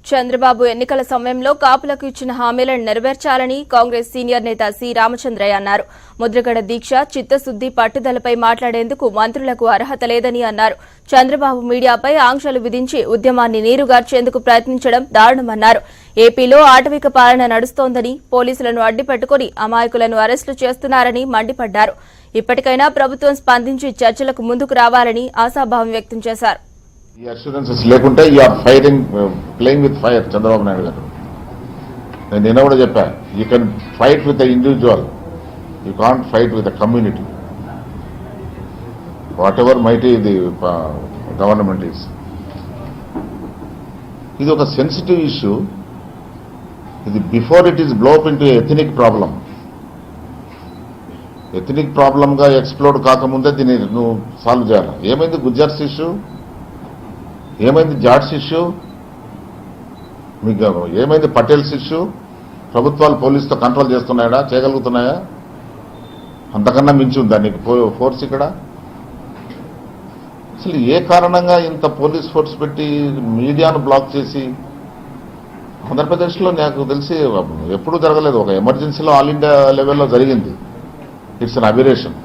చంద్రబాబు ఎన్నికల సమయంలో కాపులకు ఇచ్చిన హామీలను నెరవేర్చాలని కాంగ్రెస్ సీనియర్ నేత సి రామచంద్రయ్య అన్నారు. ముద్రగడ దీక్ష, చిత్తశుద్ది, పట్టుదలపై మాట్లాడేందుకు మంత్రులకు అర్హత లేదని అన్నారు. చంద్రబాబు మీడియాపై ఆంక్షలు విధించి ఉద్యమాన్ని నీరుగార్చేందుకు ప్రయత్నించడం దారుణమన్నారు. ఏపీలో ఆటవిక పాలన నడుస్తోందని, పోలీసులను అడ్డుపెట్టుకుని అమాయకులను అరెస్టులు చేస్తున్నారని మండిపడ్డారు. ఇప్పటికైనా ప్రభుత్వం స్పందించి చర్చలకు ముందుకు రావాలని ఆశాభావం వ్యక్తం చేశారు. ఈ అష్యూరెన్సెస్ లేకుంటే ఈ are playing with fire Chandrababu Naidu garu. నేను నిన్న కూడా చెప్పా, you can fight with the individual, you can't fight with the community, whatever mighty the government is. ఇది ఒక సెన్సిటివ్ ఇష్యూ. ఇది before it is blown in to ethnic problem. Ethnic ప్రాబ్లంగా explode కాకముందే దీన్ని నువ్వు సాల్వ్ చేయాలి. ఏమైంది గుజ్జర్స్ issue, ఏమైంది జాట్స్ ఇష్యూ, మీకు ఏమైంది పటేల్స్ ఇష్యూ? ప్రభుత్వాలు పోలీసుతో కంట్రోల్ చేస్తున్నాయా, చేయగలుగుతున్నాయా? అంతకన్నా మించి ఉందా నీకు ఫోర్స్ ఇక్కడ? అసలు ఏ కారణంగా ఇంత పోలీస్ ఫోర్స్ పెట్టి మీడియాను బ్లాక్ చేసి? ఆంధ్రప్రదేశ్లో నాకు తెలిసి ఎప్పుడూ జరగలేదు. ఒక ఎమర్జెన్సీలో ఆల్ ఇండియా లెవెల్లో జరిగింది. It's an అబిరేషన్.